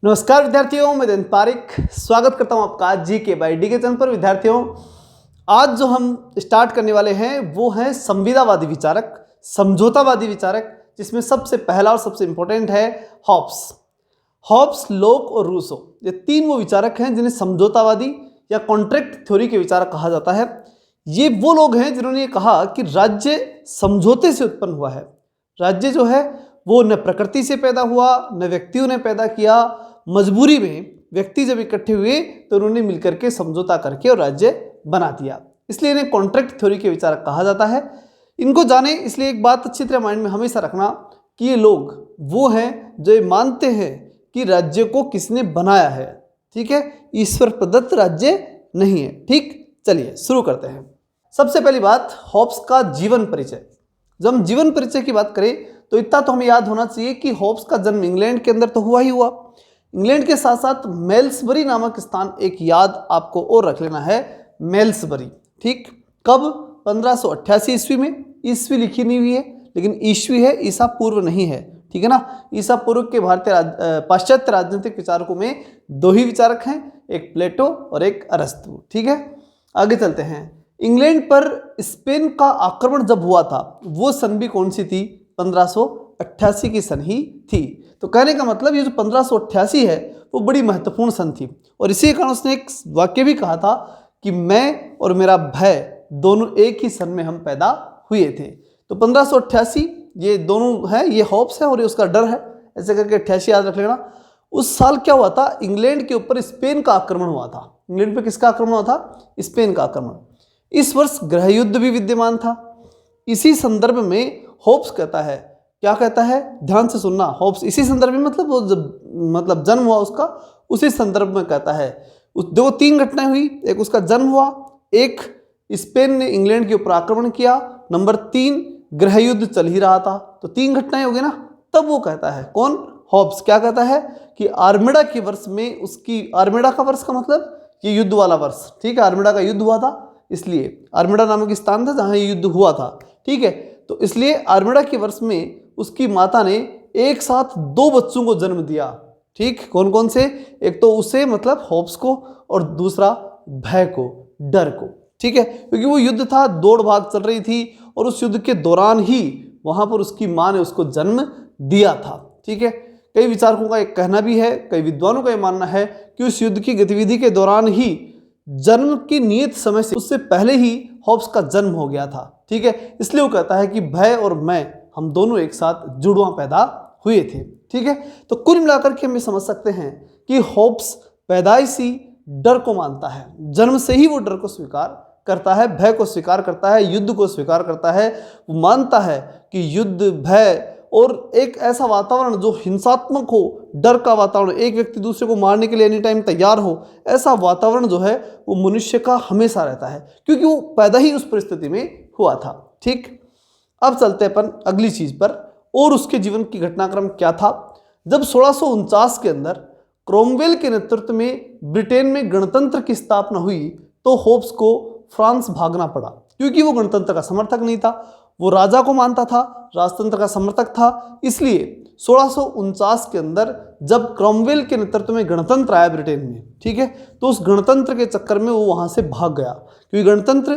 नमस्कार विद्यार्थियों, मैं दिन पारिक स्वागत करता हूं आपका जीके बाय डी के चैनल पर। विद्यार्थियों, आज जो हम स्टार्ट करने वाले हैं वो है संविदावादी विचारक, समझौतावादी विचारक, जिसमें सबसे पहला और सबसे इंपॉर्टेंट है हॉब्स, लोक और रूसो। ये तीन वो विचारक हैं जिन्हें समझौतावादी या कॉन्ट्रैक्ट थ्योरी के विचारक कहा जाता है। ये वो लोग हैं जिन्होंने ये कहा कि राज्य समझौते से उत्पन्न हुआ है। राज्य जो है वो न प्रकृति से पैदा हुआ, न व्यक्तियों ने पैदा किया। मजबूरी में व्यक्ति जब इकट्ठे हुए तो उन्होंने मिलकर के समझौता करके और राज्य बना दिया, इसलिए इन्हें कॉन्ट्रैक्ट थ्योरी के विचारक कहा जाता है। इनको जाने इसलिए एक बात अच्छी तरह माइंड में हमेशा रखना कि ये लोग वो हैं जो ये मानते हैं कि राज्य को किसने बनाया है। ठीक है, ईश्वर प्रदत्त राज्य नहीं है। ठीक, चलिए शुरू करते हैं। सबसे पहली बात, हॉब्स का जीवन परिचय। जब हम जीवन परिचय की बात करें तो इतना तो हमें याद होना चाहिए कि हॉब्स का जन्म इंग्लैंड के अंदर तो हुआ ही हुआ। इंग्लैंड के साथ साथ मेल्सबरी नामक स्थान एक याद आपको और रख लेना है, मेल्सबरी। ठीक, कब? 1588 ईस्वी में। ईस्वी लिखी नहीं हुई है लेकिन ईस्वी है, ईसा पूर्व नहीं है। ठीक है ना। ईसा पूर्व के पाश्चात्य राजनीतिक विचारकों में दो ही विचारक हैं, एक प्लेटो और एक अरस्तु। ठीक है, आगे चलते हैं। इंग्लैंड पर स्पेन का आक्रमण जब हुआ था वो सन भी कौन सी थी? 1588 की सन ही थी। तो कहने का मतलब ये जो 1588 है वो बड़ी महत्वपूर्ण सन थी, और इसी कारण उसने एक वाक्य भी कहा था कि मैं और मेरा भय दोनों एक ही सन में हम पैदा हुए थे। तो 1588 ये दोनों है, ये हॉब्स है और ये उसका डर है, ऐसे करके 88 याद रख लेना। उस साल क्या हुआ था? इंग्लैंड के ऊपर स्पेन का आक्रमण हुआ था। इंग्लैंड पे किसका आक्रमण हुआ था? स्पेन का आक्रमण। इस वर्ष गृह युद्ध भी विद्यमान था। इसी संदर्भ में हॉब्स कहता है, क्या कहता है? ध्यान से सुनना। हॉब्स इसी संदर्भ में मतलब वो जब जन्म हुआ उसका, उसी संदर्भ में कहता है। दो तीन घटनाएं हुई, एक उसका जन्म हुआ, एक स्पेन ने इंग्लैंड के ऊपर आक्रमण किया, नंबर 3 गृह युद्ध चल ही रहा था। तो 3 घटनाएं हो गई ना। तब वो कहता है, कौन? हॉब्स क्या कहता है कि आर्मेडा के वर्ष में उसकी, आर्मेडा का वर्ष का मतलब ये युद्ध वाला वर्ष। ठीक है, आर्मेडा का युद्ध हुआ था, इसलिए आर्मेडा नामक स्थान था जहां ये युद्ध हुआ था। ठीक है, तो इसलिए आर्मेडा के वर्ष में उसकी माता ने एक साथ 2 बच्चों को जन्म दिया। ठीक, कौन कौन से? एक तो उसे मतलब हॉब्स को, और दूसरा भय को, डर को। ठीक है, क्योंकि वो युद्ध था, दौड़ भाग चल रही थी, और उस युद्ध के दौरान ही वहां पर उसकी मां ने उसको जन्म दिया था। ठीक है, कई विचारकों का एक कहना भी है, कई विद्वानों का यह मानना है कि उस युद्ध की गतिविधि के दौरान ही, जन्म की नियत समय से उससे पहले ही हॉब्स का जन्म हो गया था। ठीक है, इसलिए वो कहता है कि भय और मैं, हम दोनों एक साथ जुड़वा पैदा हुए थे। ठीक है, तो कुल मिलाकर के हम ये समझ सकते हैं कि हॉब्स पैदाइशी डर को मानता है, जन्म से ही वो डर को स्वीकार करता है, भय को स्वीकार करता है, युद्ध को स्वीकार करता है। वो मानता है कि युद्ध, भय और एक ऐसा वातावरण जो हिंसात्मक हो, डर का वातावरण, एक व्यक्ति दूसरे को मारने के लिए एनी टाइम तैयार हो, ऐसा वातावरण जो है वो मनुष्य का हमेशा रहता है, क्योंकि वो पैदा ही उस परिस्थिति में हुआ था। ठीक, अब चलते हैं अपन अगली चीज पर, और उसके जीवन की घटनाक्रम क्या था। जब 1649 के अंदर क्रोमवेल के नेतृत्व में ब्रिटेन में गणतंत्र की स्थापना हुई तो हॉब्स को फ्रांस भागना पड़ा, क्योंकि वो गणतंत्र का समर्थक नहीं था। वो राजा को मानता था, राजतंत्र का समर्थक था। इसलिए 1649 के अंदर जब क्रोमवेल के नेतृत्व में गणतंत्र आया ब्रिटेन में, ठीक है, तो उस गणतंत्र के चक्कर में वो वहां से भाग गया, क्योंकि गणतंत्र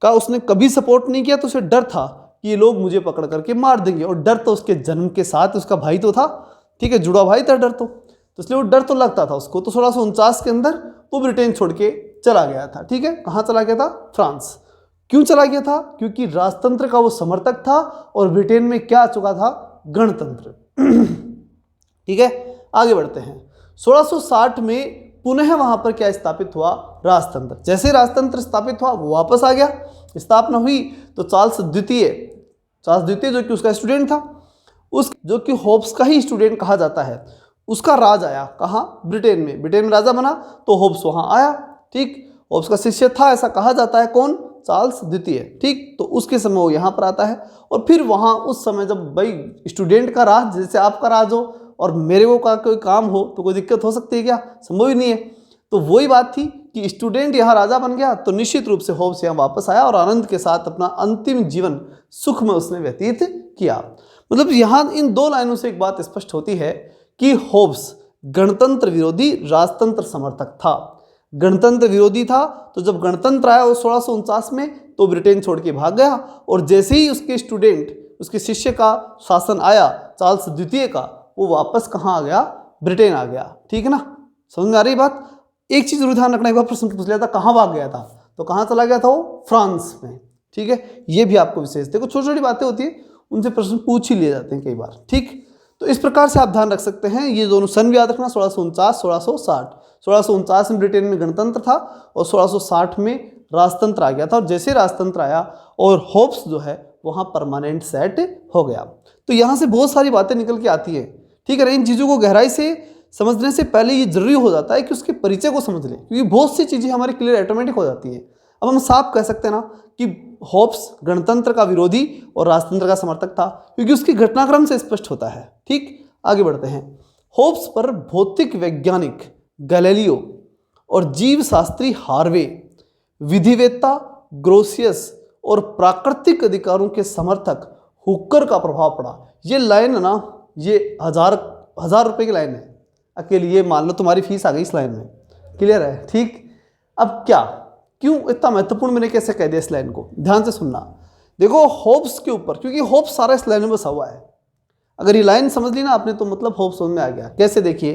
का उसने कभी सपोर्ट नहीं किया। तो उसे डर था कि ये लोग मुझे पकड़ करके मार देंगे, और डर तो उसके जन्म के साथ, उसका भाई तो था, ठीक है, जुड़ा भाई था, डर तो इसलिए वो डर तो लगता था उसको। तो 1649 के अंदर वो ब्रिटेन छोड़ के चला गया था। ठीक है, कहाँ चला गया था? फ्रांस। क्यों चला गया था? क्योंकि राजतंत्र का वो समर्थक था, और ब्रिटेन में क्या आ चुका था? गणतंत्र। ठीक है, आगे बढ़ते हैं। 1660 में पुनः वहां पर क्या स्थापित हुआ? राजतंत्र। जैसे राजतंत्र स्थापित हुआ वो वापस आ गया। स्थापना हुई तो चार्ल्स द्वितीय जो कि उसका स्टूडेंट था, उस जो कि हॉब्स का ही स्टूडेंट कहा जाता है, उसका राज आया। कहाँ? ब्रिटेन में। ब्रिटेन में राजा बना तो हॉब्स वहां आया। ठीक, हॉब्स का शिष्य था ऐसा कहा जाता है। कौन? चार्ल्स द्वितीय। ठीक, तो उसके समय वो यहाँ पर आता है, और फिर वहाँ उस समय जब भाई स्टूडेंट का राज, जैसे आपका राज हो और मेरे को का कोई काम हो तो कोई दिक्कत हो सकती है क्या? संभव ही नहीं है। तो वही बात थी कि स्टूडेंट यहाँ राजा बन गया, तो निश्चित रूप से हॉब्स यहाँ वापस आया और आनंद के साथ अपना अंतिम जीवन सुख में उसने व्यतीत किया। मतलब यहाँ इन 2 लाइनों से एक बात स्पष्ट होती है कि हॉब्स गणतंत्र विरोधी राजतंत्र समर्थक था। गणतंत्र विरोधी था, तो जब गणतंत्र आया वो 1649 में, तो ब्रिटेन छोड़ के भाग गया। और जैसे ही उसके स्टूडेंट, उसके शिष्य का शासन आया, चार्ल्स द्वितीय का, वो वापस कहाँ आ गया? ब्रिटेन आ गया। ठीक है ना, समझ में आ रही बात? एक चीज जरूर ध्यान रखना, एक बार प्रश्न पूछ लिया था कहाँ भाग गया था, तो कहाँ चला गया था वो? फ्रांस में। ठीक है, ये भी आपको विशेष, देखो छोटी छोटी बातें होती है, उनसे प्रश्न पूछ ही लिए जाते हैं कई बार। ठीक, तो इस प्रकार से आप ध्यान रख सकते हैं। ये दोनों सन भी याद रखना, 1649, 1660। 1649 में ब्रिटेन में गणतंत्र था और 1660 में राजतंत्र आ गया था। और जैसे राजतंत्र आया और होप्स जो है वहाँ परमानेंट सेट हो गया। तो यहाँ से बहुत सारी बातें निकल के आती है। ठीक है, इन चीज़ों को गहराई से समझने से पहले ये जरूरी हो जाता है कि उसके परिचय को समझ लें, क्योंकि बहुत सी चीज़ें हमारी क्लियर ऑटोमेटिक हो जाती हैं। अब हम साफ कह सकते हैं ना कि होप्स गणतंत्र का विरोधी और राजतंत्र का समर्थक था, क्योंकि उसकी घटनाक्रम से स्पष्ट होता है। ठीक, आगे बढ़ते हैं। होप्स पर भौतिक वैज्ञानिक गैलीलियो और जीव शास्त्री हार्वे, विधिवेत्ता ग्रोसियस और प्राकृतिक अधिकारों के समर्थक हुकर का प्रभाव पड़ा। ये लाइन ना, ये हजार रुपए की लाइन है अकेली, ये मान लो तुम्हारी फीस आ गई इस लाइन में। क्लियर है? ठीक, अब क्या, क्यों इतना महत्वपूर्ण मैंने कैसे कह दिया इस लाइन को, ध्यान से सुनना। देखो होप्स के ऊपर, क्योंकि होप्स सारा इस लाइन में बसा हुआ है। अगर ये लाइन समझ ली ना आपने, तो मतलब होप्स समझ में आ गया। कैसे? देखिए,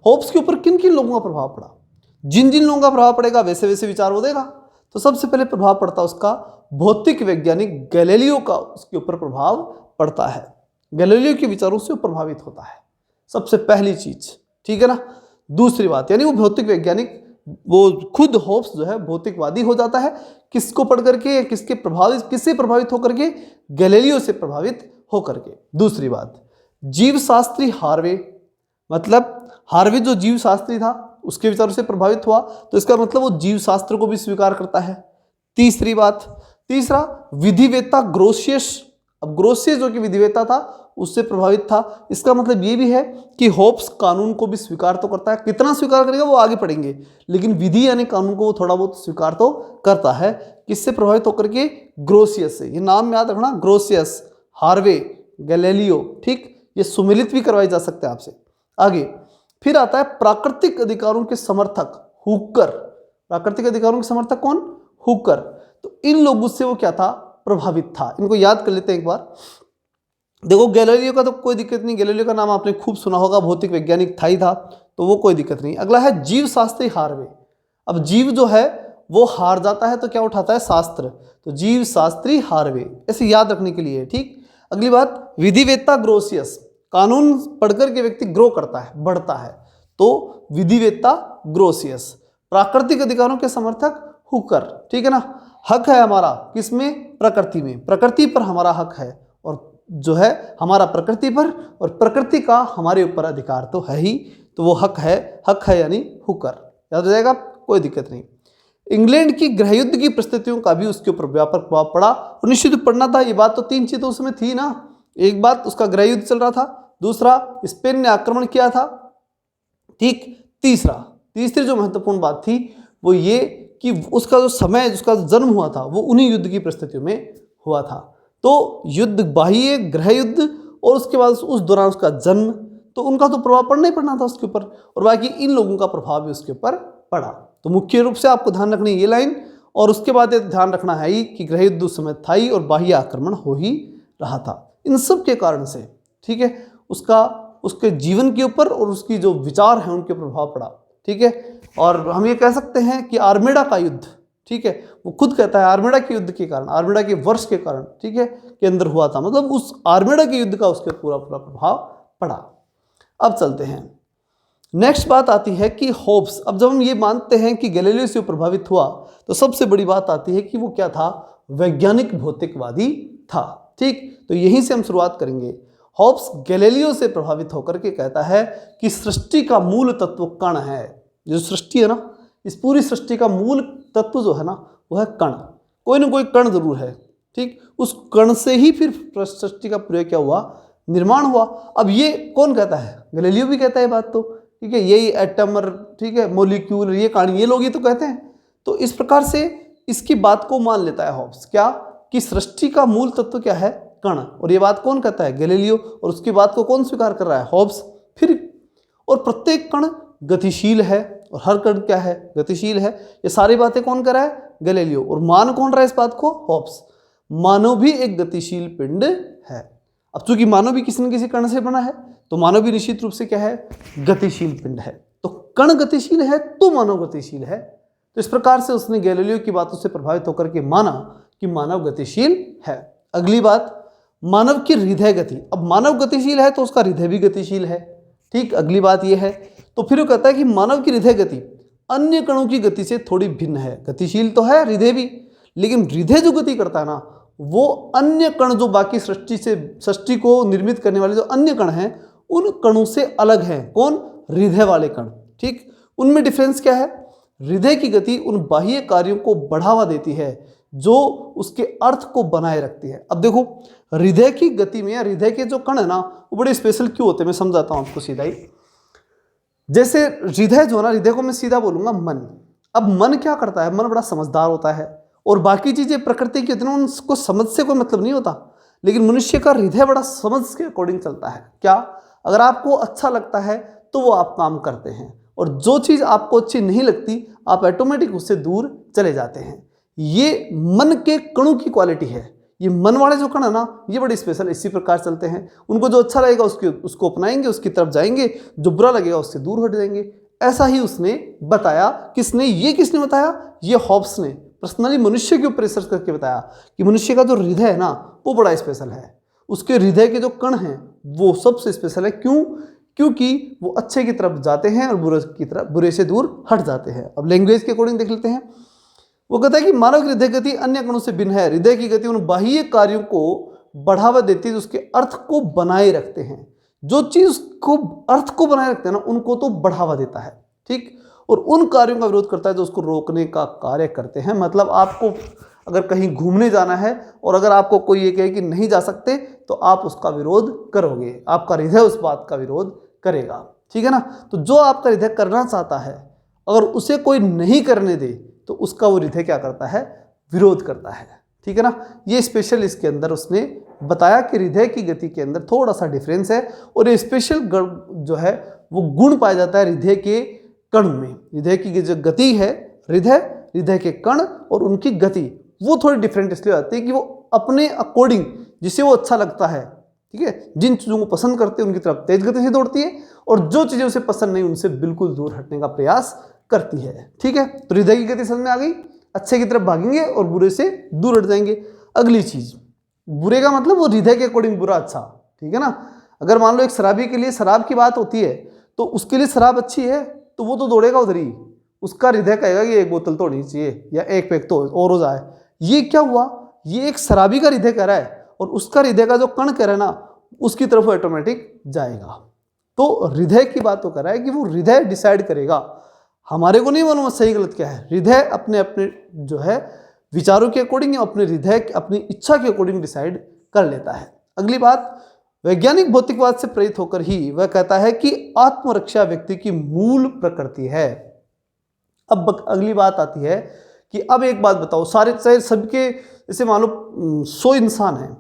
होप्स के ऊपर किन किन लोगों का प्रभाव पड़ा। जिन जिन लोगों का प्रभाव पड़ेगा वैसे वैसे विचार वो देगा। तो सबसे पहले प्रभाव पड़ता उसका भौतिक वैज्ञानिक गैलीलियो का उसके ऊपर प्रभाव पड़ता है। गैलीलियो के विचारों से वो प्रभावित होता है, सबसे पहली चीज। ठीक है ना। दूसरी बात, यानी वो भौतिक वैज्ञानिक, वो खुद होप्स जो है भौतिकवादी हो जाता है। किसको पढ़ करके, किससे प्रभावित होकर के? गैलीलियो से प्रभावित होकर के। दूसरी बात, जीव शास्त्री हार्वे, मतलब हार्वे जो जीव शास्त्री था उसके विचारों से प्रभावित हुआ, तो इसका मतलब वो जीव शास्त्र को भी स्वीकार करता है। तीसरी बात, तीसरा विधिवेत्ता ग्रोसियस, अब ग्रोसियस जो कि विधिवेत्ता था उससे प्रभावित था। इसका मतलब ये भी है कि होप्स कानून को भी स्वीकार तो करता है। कितना स्वीकार करेगा वो आगे पढ़ेंगे, लेकिन विधि यानी कानून को वो थोड़ा बहुत स्वीकार तो करता है। किससे प्रभावित होकर के? ग्रोसियस से। ये नाम याद रखना, ग्रोसियस, हार्वे, गैलीलियो। ठीक, ये सुमेलित भी करवाए जा सकते हैं आपसे। आगे फिर आता है प्राकृतिक अधिकारों के समर्थक हुकर। प्राकृतिक अधिकारों के समर्थक कौन? हुकर। तो इन लोगों से वो क्या था? प्रभावित था। इनको याद कर लेते हैं एक बार। देखो गैलीलियो का तो कोई दिक्कत नहीं, गैलीलियो का नाम आपने खूब सुना होगा, भौतिक वैज्ञानिक था ही था, तो वो कोई दिक्कत नहीं। अगला है जीव शास्त्री हार्वे। अब जीव जो है वो हार जाता है तो क्या उठाता है? शास्त्र। तो जीव शास्त्री हार्वे, ऐसे याद रखने के लिए। ठीक, अगली बात, विधिवेत्ता ग्रोसियस, कानून पढ़कर के व्यक्ति ग्रो करता है, बढ़ता है, तो विधिवेत्ता ग्रोसियस। प्राकृतिक अधिकारों के समर्थक हुकर। ठीक है ना। हक है हमारा किसमें? प्रकृति में। प्रकृति पर हमारा हक है, और जो है हमारा प्रकृति पर, और प्रकृति का हमारे ऊपर अधिकार तो है ही, तो वो हक है यानी हुकर। याद हो जाएगा, कोई दिक्कत नहीं। इंग्लैंड की गृहयुद्ध की परिस्थितियों का भी उसके ऊपर व्यापक प्रभाव पड़ा। और निश्चित पढ़ना था, ये बात तो तीन चीजें उसमें थी ना। एक बात उसका गृहयुद्ध चल रहा था, दूसरा स्पेन ने आक्रमण किया था। ठीक, तीसरी जो महत्वपूर्ण बात थी वो ये कि उसका जो समय, उसका जन्म हुआ था वो उन्हीं युद्ध की परिस्थितियों में हुआ था। तो युद्ध, बाह्य गृह युद्ध, और उसके बाद उस दौरान उसका जन्म, तो उनका तो प्रभाव पड़ना ही पड़ना था उसके ऊपर, और बाकी इन लोगों का प्रभाव भी उसके ऊपर पड़ा। तो मुख्य रूप से आपको ध्यान रखनी है ये लाइन, और उसके बाद ये ध्यान रखना है ही कि गृह युद्ध उस समय था ही और बाह्य आक्रमण हो ही रहा था। इन सब के कारण से, ठीक है, उसके जीवन के ऊपर और उसकी जो विचार है उनके प्रभाव पड़ा। ठीक है, और हम ये कह सकते हैं कि आर्मेडा का युद्ध, ठीक है, वो खुद कहता है आर्मेडा के युद्ध के कारण, आर्मेडा के वर्ष के कारण, ठीक है, के अंदर हुआ था, मतलब उस आर्मेडा के युद्ध का उसके पूरा प्रभाव पड़ा। अब चलते हैं, नेक्स्ट बात आती है कि होब्स। अब जब हम ये मानते हैं कि गैलीलियो से प्रभावित हुआ, तो सबसे बड़ी बात आती है कि वो क्या था? वैज्ञानिक भौतिकवादी था। ठीक, तो यहीं से हम शुरुआत करेंगे। होब्स गैलीलियो से प्रभावित होकर के कहता है कि सृष्टि का मूल तत्व कण है। जो सृष्टि है ना, इस पूरी सृष्टि का मूल तत्व जो है ना, वो है कण। कोई ना कोई कण जरूर है। ठीक, उस कण से ही फिर सृष्टि का प्रयोग क्या हुआ? निर्माण हुआ। अब ये कौन कहता है? गैलीलियो भी कहता है बात तो, ठीक है, यही एटम और, ठीक है, मोलिक्यूल, ये कहानी, ये लोग ये तो कहते हैं। तो इस प्रकार से इसकी बात को मान लेता है होब्स, क्या कि सृष्टि का मूल तत्व क्या है? कण। और ये बात कौन कहता है? गैलीलियो। और उसकी बात को कौन स्वीकार कर रहा है? होब्स। फिर और प्रत्येक कण गतिशील है और हर कण क्या है, गतिशील है। ये सारी बातें कौन कर रहा है, गैलीलियो। और मान कौन रहा है इस बात को, हॉब्स। मानव भी एक गतिशील पिंड है। अब चूंकि मानव भी किसी न किसी कण से बना है तो मानव भी निश्चित रूप से क्या है, गतिशील पिंड है। तो कण गतिशील है तो मानव गतिशील है। तो इस प्रकार से उसने गैलीलियो की बातों से प्रभावित होकर के माना कि मानव गतिशील है। अगली बात, मानव की हृदय गति। अब मानव गतिशील है तो उसका हृदय भी गतिशील है। ठीक, अगली बात यह है। तो फिर वो कहता है कि मानव की हृदय गति अन्य कणों की गति से थोड़ी भिन्न है। गतिशील तो है हृदय भी, लेकिन हृदय जो गति करता है ना, वो अन्य कण जो बाकी सृष्टि को निर्मित करने वाले जो अन्य कण हैं उन कणों से अलग हैं। कौन, हृदय वाले कण। ठीक, उनमें डिफरेंस क्या है, हृदय की गति उन बाह्य कार्यों को बढ़ावा देती है जो उसके अर्थ को बनाए रखती है। अब देखो, हृदय की गति में या हृदय के जो कण है ना वो बड़े स्पेशल क्यों होते हैं, मैं समझाता हूं आपको सीधा ही। जैसे हृदय जो है ना, हृदय को मैं सीधा बोलूंगा मन। अब मन क्या करता है, मन बड़ा समझदार होता है और बाकी चीजें प्रकृति की होती है उनको समझ से कोई मतलब नहीं होता, लेकिन मनुष्य का हृदय बड़ा समझ के अकॉर्डिंग चलता है। क्या, अगर आपको अच्छा लगता है तो वो आप काम करते हैं, और जो चीज आपको अच्छी नहीं लगती आप ऑटोमेटिक उससे दूर चले जाते हैं। ये मन के कणों की क्वालिटी है। ये मन वाले जो कण है ना, ये बड़े स्पेशल इसी प्रकार चलते हैं। उनको जो अच्छा लगेगा उसको अपनाएंगे, उसकी तरफ जाएंगे, जो बुरा लगेगा उससे दूर हट जाएंगे। ऐसा ही उसने बताया। किसने बताया, ये हॉब्स ने पर्सनली मनुष्य के ऊपर रिसर्च करके बताया कि मनुष्य का जो हृदय है ना वो बड़ा स्पेशल है। उसके हृदय के जो कण हैं वो सबसे स्पेशल है। क्यों, क्योंकि वो अच्छे की तरफ जाते हैं और बुरे से दूर हट जाते हैं। अब लैंग्वेज के अकॉर्डिंग देख लेते हैं। वो कहता है कि मानव की हृदय गति अन्य कणों से भिन्न है। हृदय की गति उन बाह्य कार्यों को बढ़ावा देती है जो उसके अर्थ को बनाए रखते हैं। जो चीज को अर्थ को बनाए रखते हैं ना उनको तो बढ़ावा देता है। ठीक, और उन कार्यों का विरोध करता है जो उसको रोकने का कार्य करते हैं। मतलब आपको अगर कहीं घूमने जाना है और अगर आपको कोई ये कहे कि नहीं जा सकते तो आप उसका विरोध करोगे, आपका हृदय उस बात का विरोध करेगा। ठीक है ना। तो जो आपका हृदय करना चाहता है अगर उसे कोई नहीं करने दे तो उसका वो हृदय क्या करता है, विरोध करता है। ठीक है ना। ये स्पेशल इसके अंदर उसने बताया कि हृदय की गति के अंदर थोड़ा सा डिफरेंस है और ये स्पेशल जो है वो गुण पाया जाता है हृदय के कण में। हृदय की जो गति है, हृदय के कण और उनकी गति वो थोड़ी डिफरेंट इसलिए आती है कि वो अपने अकॉर्डिंग जिसे वो अच्छा लगता है, ठीक है, जिन चीज़ों को पसंद करते हैं उनकी तरफ तेज गति से दौड़ती है और जो चीज़ें उसे पसंद नहीं उनसे बिल्कुल दूर हटने का प्रयास करती है। ठीक है, तो हृदय की गति समझ में आ गई। अच्छे की तरफ भागेंगे और बुरे से दूर हट जाएंगे। अगली चीज, बुरे का मतलब वो हृदय के अकॉर्डिंग बुरा अच्छा। ठीक है ना। अगर मान लो एक शराबी के लिए शराब की बात होती है तो उसके लिए शराब अच्छी है तो वो तो दौड़ेगा उधर ही। उसका हृदय कहेगा कि एक बोतल तो होनी चाहिए या एक पैक तो और हो जाए। ये क्या हुआ, ये एक शराबी का हृदय कह रहा है और उसका हृदय का जो कण कह रहा है ना उसकी तरफ ऑटोमेटिक जाएगा। तो हृदय की बात तो कर रहा है कि वो हृदय डिसाइड करेगा, हमारे को नहीं मालूम सही गलत क्या है। हृदय अपने अपने जो है विचारों के अकॉर्डिंग अपने हृदय अपनी इच्छा के अकॉर्डिंग डिसाइड कर लेता है। अगली बात, वैज्ञानिक भौतिकवाद से प्रेरित होकर ही वह कहता है कि आत्मरक्षा व्यक्ति की मूल प्रकृति है। अब अगली बात आती है कि अब एक बात बताओ, सारे चाहे सबके जैसे मान लो 100 इंसान हैं,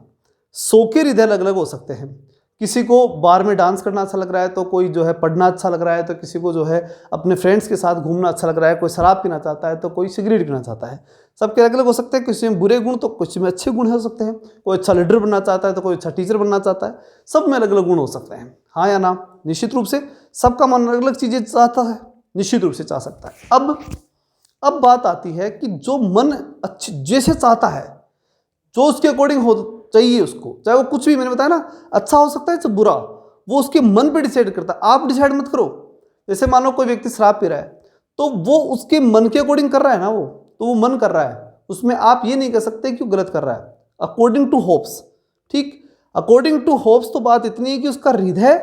100 के हृदय अलग अलग हो सकते हैं। किसी को बार में डांस करना अच्छा लग रहा है तो कोई जो है पढ़ना अच्छा लग रहा है, तो किसी को जो है अपने फ्रेंड्स के साथ घूमना अच्छा लग रहा है, कोई शराब पीना चाहता है तो कोई सिगरेट पीना चाहता है। सबके अलग अलग हो सकते हैं, किसी में बुरे गुण तो कुछ में अच्छे गुण हो सकते हैं। कोई अच्छा लीडर बनना चाहता है तो कोई अच्छा टीचर बनना चाहता है। सब में अलग अलग गुण हो सकते हैं, हाँ या ना। निश्चित रूप से सबका मन अलग अलग चीज़ें चाहता है, निश्चित रूप से चाह सकता है। अब बात आती है कि जो मन अच्छी जैसे चाहता है, जो उसके अकॉर्डिंग हो चाहिए उसको, चाहे वो कुछ भी, मैंने बताया ना, अच्छा हो सकता है चाहे बुरा, वो उसके मन पे डिसाइड करता है। आप डिसाइड मत करो। जैसे मान लो कोई व्यक्ति शराब पी रहा है तो वो उसके मन के अकॉर्डिंग कर रहा है ना, वो तो वो मन कर रहा है, उसमें आप ये नहीं कह सकते कि वो गलत कर रहा है अकॉर्डिंग टू होप्स। ठीक, अकॉर्डिंग टू होप्स तो बात इतनी है कि उसका हृदय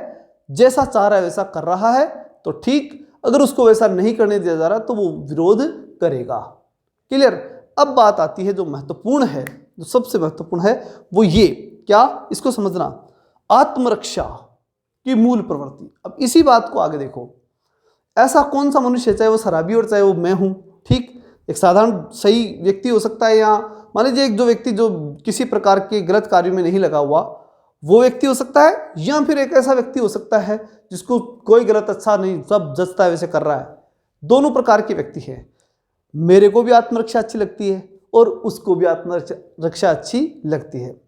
जैसा चाह रहा है वैसा कर रहा है तो ठीक, अगर उसको वैसा नहीं करने दिया जा रहा तो वो विरोध करेगा। क्लियर। अब बात आती है जो महत्वपूर्ण है, जो सबसे महत्वपूर्ण है वो ये, क्या, इसको समझना, आत्मरक्षा की मूल प्रवृत्ति। अब इसी बात को आगे देखो, ऐसा कौन सा मनुष्य, चाहे वो शराबी और चाहे वो मैं हूं, ठीक, एक साधारण सही व्यक्ति हो सकता है, या मान लीजिए एक जो व्यक्ति जो किसी प्रकार के गलत कार्यों में नहीं लगा हुआ, वो व्यक्ति हो सकता है, या फिर एक ऐसा व्यक्ति हो सकता है जिसको कोई गलत अच्छा नहीं, सब जचता है वैसे कर रहा है। दोनों प्रकार के व्यक्ति हैं। मेरे को भी आत्मरक्षा अच्छी लगती है और उसको भी आत्मरक्षा अच्छी लगती है।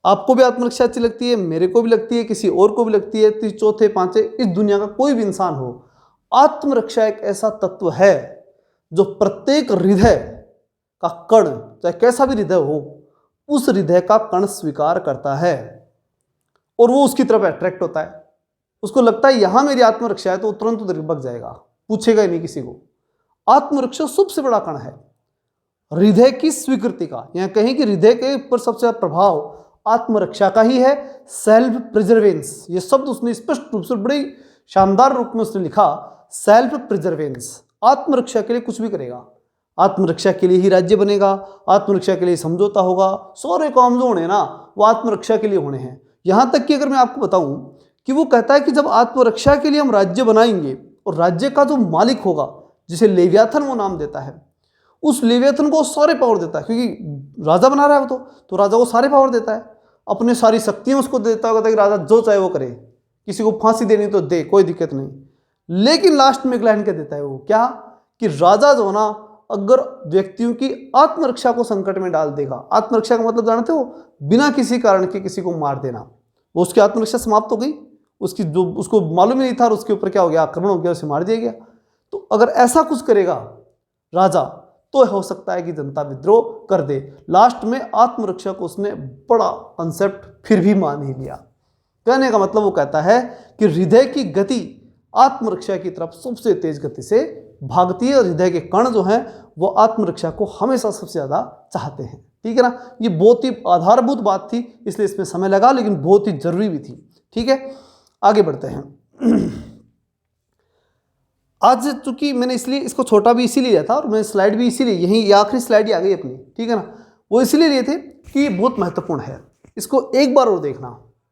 आपको भी आत्मरक्षा अच्छी लगती है, मेरे को भी लगती है, किसी और को भी लगती है, तीसरे चौथे पांचवे, इस दुनिया का कोई भी इंसान हो, आत्मरक्षा एक ऐसा तत्व है जो प्रत्येक हृदय का कण, चाहे कैसा भी हृदय हो, उस हृदय का कण स्वीकार करता है और वो उसकी तरफ अट्रैक्ट होता है। उसको लगता है यहां मेरी आत्मरक्षा है, तो तुरंत उधर भग जाएगा, पूछेगा ही नहीं किसी को। आत्मरक्षा सबसे बड़ा कण है हृदय की स्वीकृति का। यहां कहें कि हृदय के ऊपर सबसे ज्यादा प्रभाव आत्मरक्षा का ही है। सेल्फ प्रिजर्वेंस, ये शब्द उसने स्पष्ट रूप से बड़े शानदार रूप में उसने लिखा। सेल्फ प्रिजर्वेंस, आत्मरक्षा के लिए कुछ भी करेगा, आत्मरक्षा के लिए ही राज्य बनेगा, आत्मरक्षा के लिए समझौता होगा, सारे काम जो होने ना वो आत्मरक्षा के लिए होने हैं। यहां तक कि अगर मैं आपको बताऊं कि वो कहता है कि जब आत्मरक्षा के लिए हम राज्य बनाएंगे और राज्य का जो मालिक होगा, जिसे लेवियाथन वो नाम देता है, उस लेवियाथन को सारे पावर देता है, क्योंकि राजा बना रहा है वो, तो राजा को सारे पावर देता है, अपने सारी शक्तियां उसको देता होगा कि राजा जो चाहे वो करे, किसी को फांसी देनी तो दे, कोई दिक्कत नहीं। लेकिन लास्ट में एक लाइन क्या देता है वो, क्या कि राजा जो ना अगर व्यक्तियों की आत्मरक्षा को संकट में डाल देगा, आत्मरक्षा का मतलब जानते हो, बिना किसी कारण के किसी को मार देना, वो उसकी आत्मरक्षा समाप्त हो गई, उसकी जो उसको मालूम ही नहीं था और उसके ऊपर क्या हो गया, आक्रमण हो गया, उसे मार दिया गया। तो अगर ऐसा कुछ करेगा राजा तो हो सकता है कि जनता विद्रोह कर दे। लास्ट में आत्मरक्षा को उसने बड़ा कंसेप्ट फिर भी मान ही लिया। कहने का मतलब वो कहता है कि हृदय की गति आत्मरक्षा की तरफ सबसे तेज गति से भागती है, हृदय के कण जो हैं वो आत्मरक्षा को हमेशा सबसे ज्यादा चाहते हैं। ठीक है ना, ये बहुत ही आधारभूत बात थी, इसलिए इसमें समय लगा, लेकिन बहुत ही जरूरी भी थी। ठीक है, आगे बढ़ते हैं। आज चूंकि मैंने इसलिए इसको छोटा भी इसीलिए लिया था और मैं स्लाइड भी इसीलिए, यही ये आखिरी स्लाइड ही आ गई अपनी, ठीक है ना, वो इसीलिए लिए थे कि बहुत महत्वपूर्ण है, इसको एक बार और देखना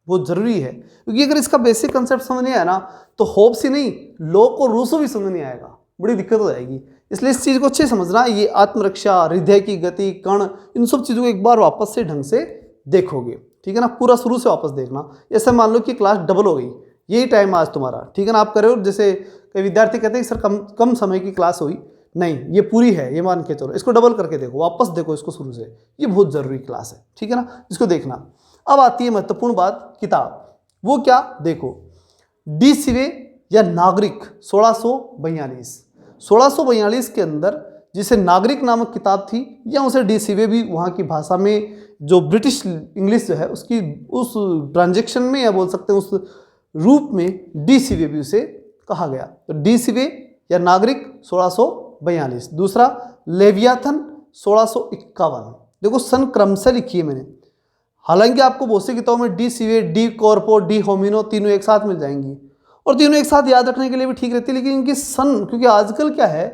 बहुत जरूरी है, क्योंकि अगर इसका बेसिक कंसेप्ट समझ नहीं आया ना तो होप्स ही नहीं, लोग को रूसो भी समझ नहीं आएगा, बड़ी दिक्कत हो जाएगी। इसलिए इस चीज़ को अच्छे समझना, ये आत्मरक्षा, हृदय की गति, कण, इन सब चीज़ों को एक बार वापस से ढंग से देखोगे। ठीक है ना, पूरा शुरू से वापस देखना। ऐसे मान लो कि क्लास डबल हो गई, यही टाइम आज तुम्हारा, ठीक है ना, आप करो। जैसे कई विद्यार्थी कहते हैं कि सर कम समय की क्लास हुई, नहीं, ये पूरी है, ये मान के चलो, इसको डबल करके देखो, वापस देखो इसको शुरू से, ये बहुत जरूरी क्लास है। ठीक है ना, इसको देखना। अब आती है महत्वपूर्ण बात, किताब, वो क्या, देखो, डी सिवे या नागरिक 1642 के अंदर जिसे नागरिक नामक किताब थी, या उसे डी सिवे भी वहाँ की भाषा में जो ब्रिटिश इंग्लिश जो है उसकी उस ट्रांजेक्शन में, या बोल सकते हैं उस रूप में डी सिवे भी उसे कहा गया। तो डी सिवे या नागरिक 1642, दूसरा लेवियाथन 1651। देखो सन क्रम से लिखी है मैंने, हालांकि आपको बहुत सी किताबों में डी सिवे, डी कॉर्पो, डी होमिनो तीनों एक साथ मिल जाएंगी और तीनों एक साथ याद रखने के लिए भी ठीक रहती है, लेकिन इनकी सन, क्योंकि आजकल क्या है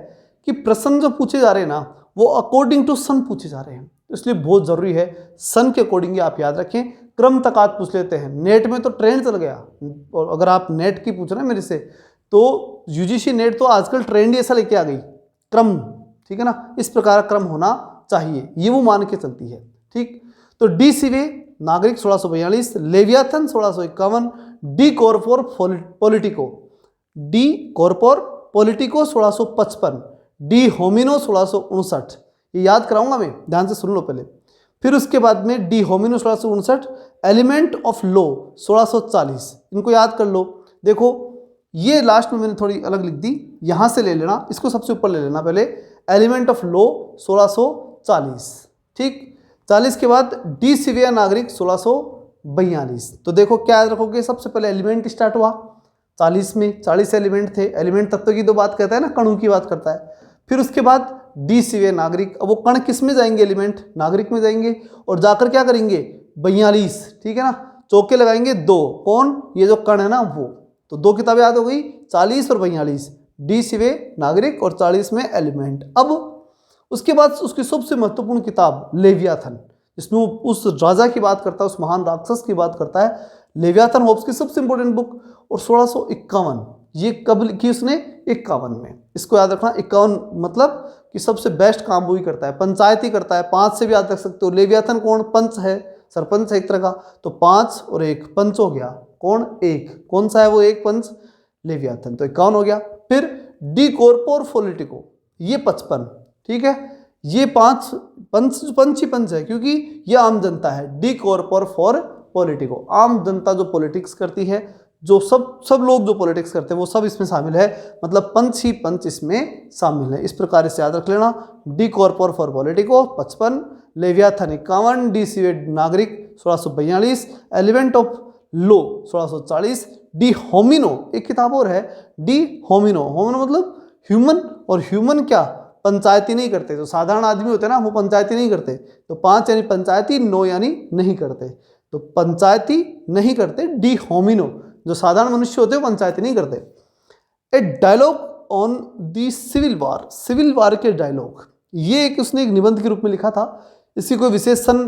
कि प्रश्न जो पूछे जा रहे हैं ना वो अकॉर्डिंग टू सन पूछे जा रहे हैं, इसलिए बहुत जरूरी है सन के अकॉर्डिंग आप याद रखें। क्रम तक आज पूछ लेते हैं, नेट में तो ट्रेंड चल गया, और अगर आप नेट की पूछ रहे हैं मेरे से तो यूजीसी नेट तो आजकल ट्रेंड ऐसा लेके आ गई, क्रम, ठीक है ना, इस प्रकार क्रम होना चाहिए, ये वो मान के चलती है। ठीक, तो डी सिवे नागरिक 1642, Leviathan 1651, De Corpore Politico, De Corpore Politico 1655, De Homine 1659, ये याद कराऊंगा मैं, ध्यान से सुन लो पहले। फिर उसके बाद में D Homine 1659, element of law 1640, इनको याद कर लो। देखो ये लास्ट में मैंने थोड़ी अलग लिख दी, यहां से ले लेना, इसको सबसे ऊपर ले लेना पहले, एलिमेंट ऑफ लॉ 1640। ठीक, 40 के बाद डी सिविया नागरिक 1642। तो देखो क्या याद रखोगे, सबसे पहले एलिमेंट स्टार्ट हुआ 40 में, 40 एलिमेंट थे, एलिमेंट तत्व की तो बात करता है ना, कणों की बात करता है। फिर उसके बाद डी सिविया नागरिक, अब वो कण किस में जाएंगे, एलिमेंट नागरिक में जाएंगे और जाकर क्या करेंगे 42, ठीक है ना, चौके लगाएंगे 2, कौन, ये जो कण है ना वो, तो 2 किताबें याद हो गई, 40 और 42, डी सिवे नागरिक और 40 में एलिमेंट। अब उसके बाद उसकी सबसे महत्वपूर्ण किताब लेवियाथन, जिसमें उस राजा की बात करता है, उस महान राक्षस की बात करता है, लेवियाथन होब्स की सबसे इंपॉर्टेंट बुक। और 1651, ये कब लिखी उसने, 51 में, इसको याद रखना। 51 मतलब कि सबसे बेस्ट काम वही करता है, पंचायती करता है, 5 से भी याद रख सकते हो। लेवियाथन कौन, पंच है, सरपंच है एक तरह का। तो 5 और 1 पंच हो गया। कौन? एक। कौन सा है वो एक पंच? लेवियाथन। तो 51 हो गया। फिर डी कॉर्पोर पॉलिटिको, ये 55। ठीक है, ये 5 पंच ही पंच है क्योंकि ये आम जनता है। डी कॉर्पोर फॉर पॉलिटिको, आम जनता जो पॉलिटिक्स करती है, जो सब लोग जो पॉलिटिक्स करते हैं वो सब इसमें शामिल है, मतलब पंच ही पंच इसमें शामिल है। इस प्रकार से याद रख लेना। De Corpore for Politico 55, Leviathan 51, De Cive नागरिक 1642, element of law 1640, De Homine, एक किताब और है डी होमिनो। होमिनो मतलब ह्यूमन, और ह्यूमन क्या? पंचायती नहीं करते। जो साधारण आदमी होते हैं ना, वो पंचायती नहीं करते। तो 5 यानी पंचायती, 9 यानी नहीं करते। तो पंचायती नहीं करते, डी होमिनो। जो साधारण मनुष्य होते हैं वो पंचायती नहीं करते। A dialogue on the civil war, civil war के डायलॉग, ये उसने एक निबंध के रूप में लिखा था। इसकी कोई विशेषण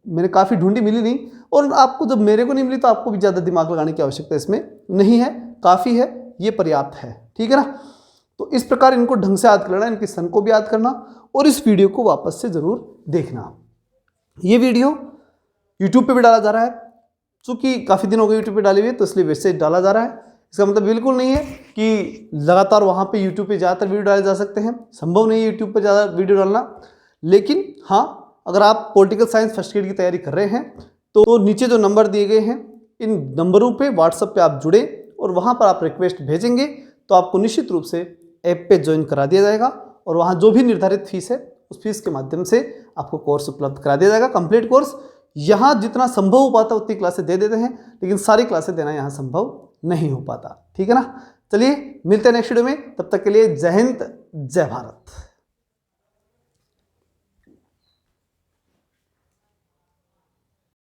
मैंने काफ़ी ढूंढी, मिली नहीं। और आपको जब मेरे को नहीं मिली तो आपको भी ज़्यादा दिमाग लगाने की आवश्यकता इसमें नहीं है, काफ़ी है, ये पर्याप्त है। ठीक है ना। तो इस प्रकार इनको ढंग से याद कर लेना, इनके सन को भी याद करना, और इस वीडियो को वापस से ज़रूर देखना। ये वीडियो यूट्यूब पे भी डाला जा रहा है, चूँकि काफ़ी दिन हो गए यूट्यूब पे डाली हुई है, तो इसलिए वैसे डाला जा रहा है। इसका मतलब बिल्कुल नहीं है कि लगातार वहाँ पे यूट्यूब पे ज़्यादातर वीडियो डाले जा सकते हैं, संभव नहीं है यूट्यूब पे ज़्यादा वीडियो डालना। लेकिन हाँ, अगर आप पॉलिटिकल साइंस फर्स्ट ग्रेड की तैयारी कर रहे हैं तो नीचे जो नंबर दिए गए हैं, इन नंबरों पे व्हाट्सएप पे आप जुड़े और वहाँ पर आप रिक्वेस्ट भेजेंगे तो आपको निश्चित रूप से ऐप पे ज्वाइन करा दिया जाएगा, और वहाँ जो भी निर्धारित फीस है उस फीस के माध्यम से आपको कोर्स उपलब्ध करा दिया जाएगा, कंप्लीट कोर्स। यहाँ जितना संभव हो पाता उतनी क्लासें दे देते हैं, लेकिन सारी क्लासें देना यहाँ संभव नहीं हो पाता। ठीक है ना। चलिए मिलते हैं नेक्स्ट वीडियो में, तब तक के लिए जय हिंद, जय भारत।